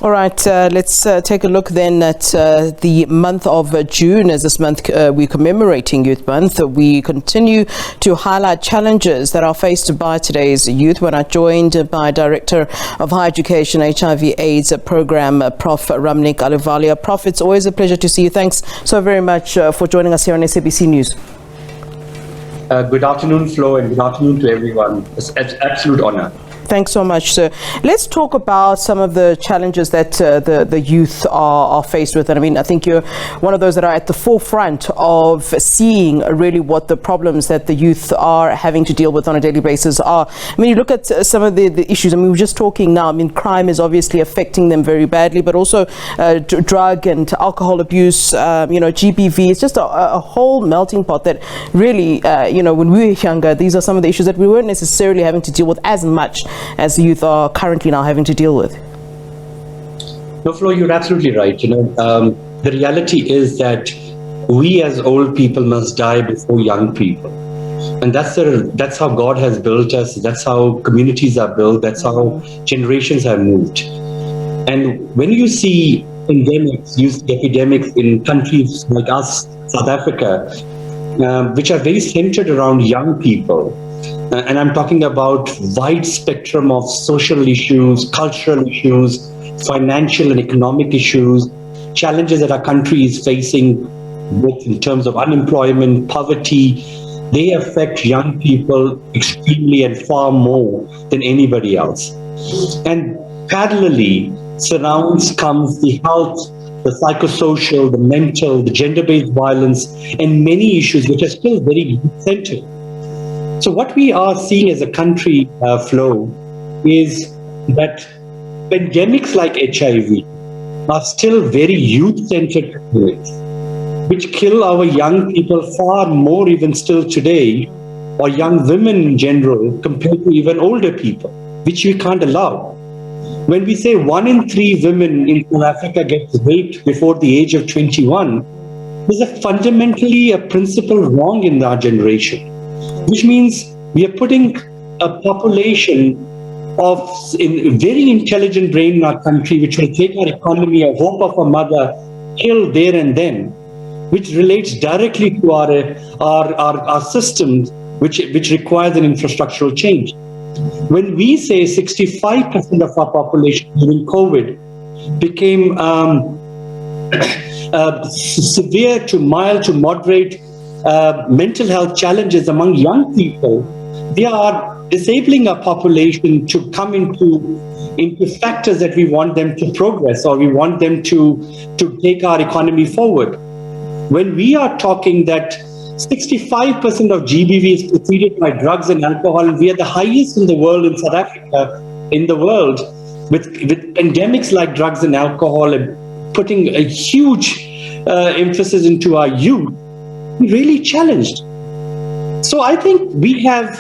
All right, let's take a look then at the month of June. As this month we're commemorating Youth Month, we continue to highlight challenges that are faced by today's youth. When I'm joined by Director of Higher Education HIV/AIDS Program, Prof. Ramneek Ahluwalia. Prof, it's always a pleasure to see you. Thanks so very much for joining us here on SABC News. Good afternoon, Flo, and good afternoon to everyone. It's an absolute honor. Thanks so much, sir. Let's talk about some of the challenges that the youth are faced with. And I mean, I think you're one of those that are at the forefront of seeing really what the problems that the youth are having to deal with on a daily basis are. I mean, you look at some of the issues. I mean, we were just talking now. I mean, crime is obviously affecting them very badly, but also drug and alcohol abuse, GBV. It's just a whole melting pot that really, when we were younger, these are some of the issues that we weren't necessarily having to deal with as much as the youth are currently now having to deal with. No, Flo, you're absolutely right. The reality is that we as old people must die before young people. And that's how God has built us. That's how communities are built. That's how generations have moved. And when you see pandemics, you see epidemics in countries like us, South Africa, which are very centered around young people. And I'm talking about wide spectrum of social issues, cultural issues, financial and economic issues, challenges that our country is facing, both in terms of unemployment, poverty. They affect young people extremely and far more than anybody else. And parallelly comes the health, the psychosocial, the mental, the gender-based violence, and many issues which are still very centered. So what we are seeing as a country, Flo, is that pandemics like HIV are still very youth-centered pandemics, which kill our young people far more even still today, or young women in general, compared to even older people, which we can't allow. When we say 1 in 3 women in South Africa gets raped before the age of 21, there's fundamentally a principle wrong in our generation. Which means we are putting a population of very intelligent brain in our country, which will take our economy, a hope of a mother, kill there and then, which relates directly to our systems, which requires an infrastructural change. When we say 65% of our population during COVID became severe to mild to moderate mental health challenges among young people, they are disabling our population to come into factors that we want them to progress, or we want them to take our economy forward. When we are talking that 65% of GBV is preceded by drugs and alcohol, and we are the highest in the world in South Africa, with pandemics like drugs and alcohol and putting a huge emphasis into our youth, really challenged. So I think we have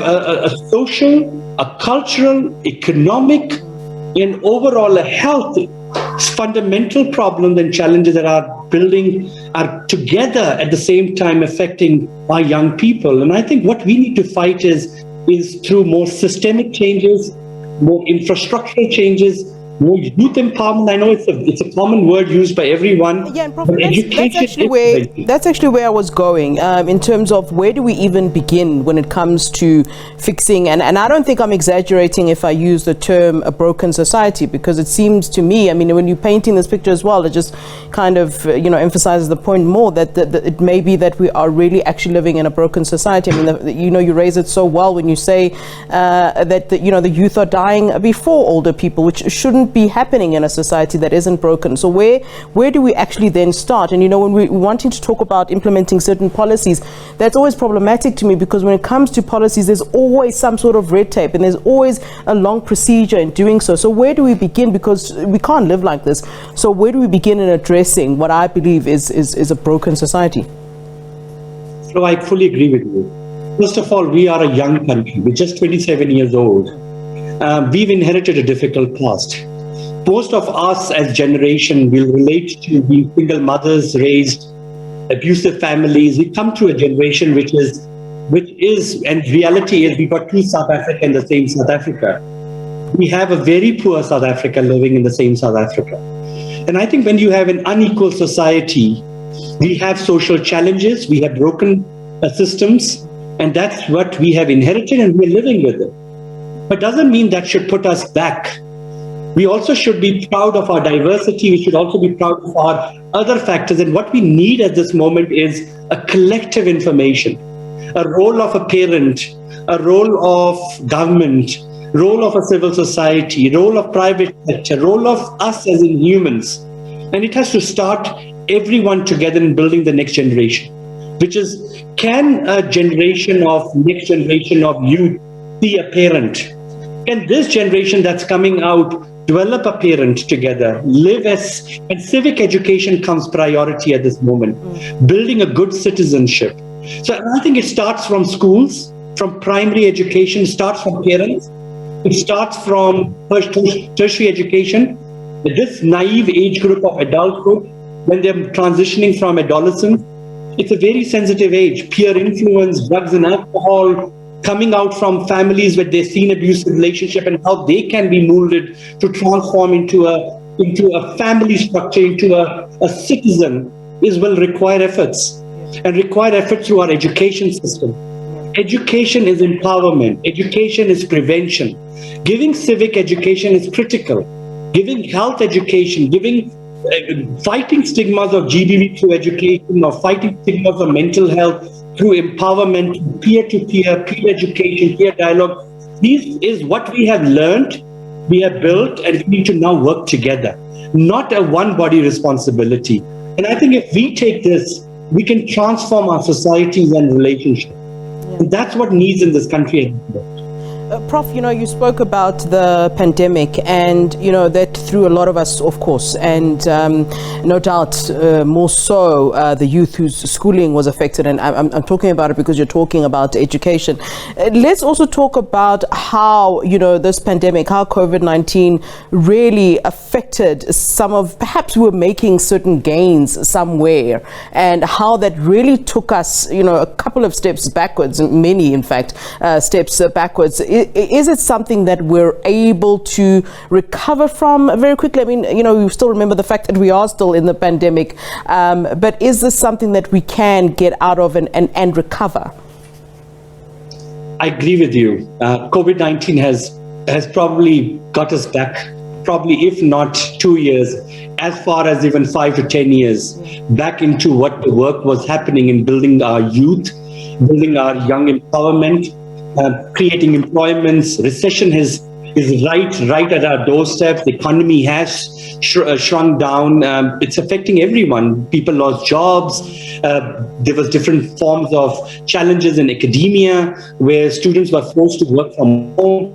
a social, a cultural, economic, and overall a health fundamental problems and challenges that are together at the same time affecting our young people. And I think what we need to fight is through more systemic changes, more infrastructural changes, more youth empowerment. I know it's a common word used by everyone. Yeah, and Prof, that's actually where I was going, in terms of where do we even begin when it comes to fixing, and I don't think I'm exaggerating if I use the term a broken society, because it seems to me, I mean, when you're painting this picture as well, it just kind of, emphasizes the point more that it may be that we are really actually living in a broken society. I mean, you raise it so well when you say that the youth are dying before older people, which shouldn't be happening in a society that isn't broken. So where do we actually then start? And when we're wanting to talk about implementing certain policies, that's always problematic to me, because when it comes to policies, there's always some sort of red tape and there's always a long procedure in doing so. So where do we begin? Because we can't live like this. So where do we begin in addressing what I believe is a broken society? So I fully agree with you. First of all, we are a young country. We're just 27 years old. We've inherited a difficult past. Most of us as generation will relate to being single mothers raised, abusive families. We come to a generation which is, and reality is, we've got two South Africa in the same South Africa. we have a very poor South Africa living in the same South Africa. And I think when you have an unequal society, we have social challenges, we have broken systems, and that's what we have inherited and we're living with it. But doesn't mean that should put us back. We also should be proud of our diversity. We should also be proud of our other factors. And what we need at this moment is a collective information, a role of a parent, a role of government, role of a civil society, role of private sector, role of us as in humans. And it has to start everyone together in building the next generation, which is, can a next generation of youth be a parent? Can this generation that's coming out develop a parent together, and civic education comes priority at this moment, building a good citizenship. So I think it starts from schools, from primary education, starts from parents, it starts from tertiary education. This naive age group of adulthood, when they're transitioning from adolescence, it's a very sensitive age. Peer influence, drugs and alcohol, coming out from families where they've seen abusive relationship and how they can be molded to transform into a family structure, into a citizen, will require efforts, and require effort through our education system. Education is empowerment. Education is prevention. Giving civic education is critical. Giving health education, fighting stigmas of GBV through education, or fighting stigmas of mental health through empowerment, peer-to-peer, peer education, peer dialogue. This is what we have learned, we have built, and we need to now work together, not a one-body responsibility. And I think if we take this, we can transform our societies and relationships. And that's what needs in this country. Prof, you spoke about the pandemic, and that threw a lot of us, of course, and no doubt more so the youth whose schooling was affected. And I'm talking about it because you're talking about education. Let's also talk about how this pandemic, how COVID-19 really affected some of, perhaps we were making certain gains somewhere, and how that really took us a couple of steps backwards, many in fact steps backwards. Is it something that we're able to recover from very quickly? I mean, we still remember the fact that we are still in the pandemic, but is this something that we can get out of and recover? I agree with you. COVID-19 has probably got us back, if not 2 years, as far as even 5 to 10 years, back into what the work was happening in building our youth, building our young empowerment, creating employments. Recession is right at our doorstep. The economy has shrunk down. It's affecting everyone. People lost jobs. There was different forms of challenges in academia where students were forced to work from home.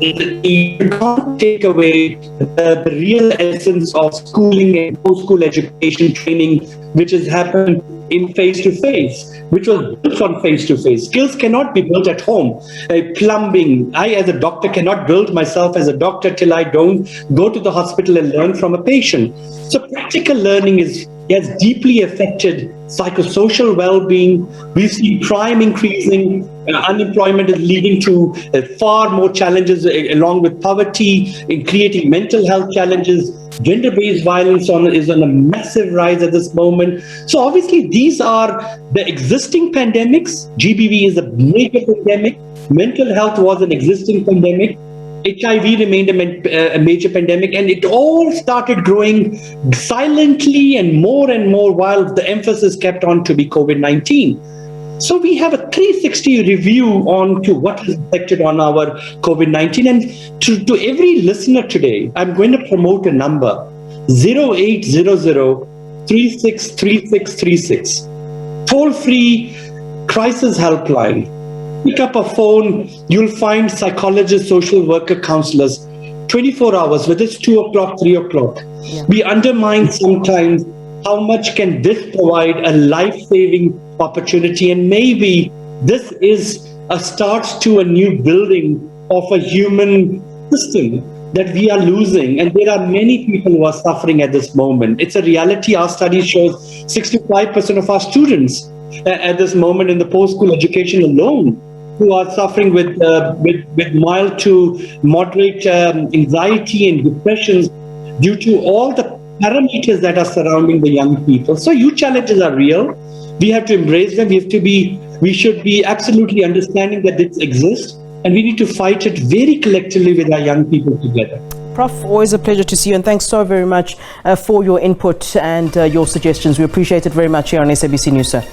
You can't take away the real essence of schooling and post-school education training, which has happened in face-to-face, which was built on face-to-face. Skills cannot be built at home. Plumbing, I as a doctor cannot build myself as a doctor till I don't go to the hospital and learn from a patient. So practical learning has deeply affected psychosocial well-being. We've seen crime increasing, unemployment is leading to far more challenges along with poverty, in creating mental health challenges. Gender-based violence is on a massive rise at this moment. So obviously these are the existing pandemics. GBV is a major pandemic. Mental health was an existing pandemic. HIV remained a major pandemic, and it all started growing silently and more while the emphasis kept on to be COVID-19. So we have a 360 review on to what has affected on our COVID-19. And to every listener today, I'm going to promote a number, 0800 363636, toll-free crisis helpline. Pick up a phone, you'll find psychologists, social worker, counselors, 24 hours, whether it's 2 o'clock, 3 o'clock. Yeah. We undermine sometimes how much can this provide a life-saving opportunity, and maybe this is a start to a new building of a human system that we are losing, and there are many people who are suffering at this moment. It's a reality. Our study shows 65% of our students at this moment in the post-school education alone who are suffering with mild to moderate anxiety and depressions due to all the parameters that are surrounding the young people. So youth challenges are real. We have to embrace them. We should be absolutely understanding that this exists, and we need to fight it very collectively with our young people together. Prof, always a pleasure to see you, and thanks so very much for your input and your suggestions. We appreciate it very much here on SABC News, sir.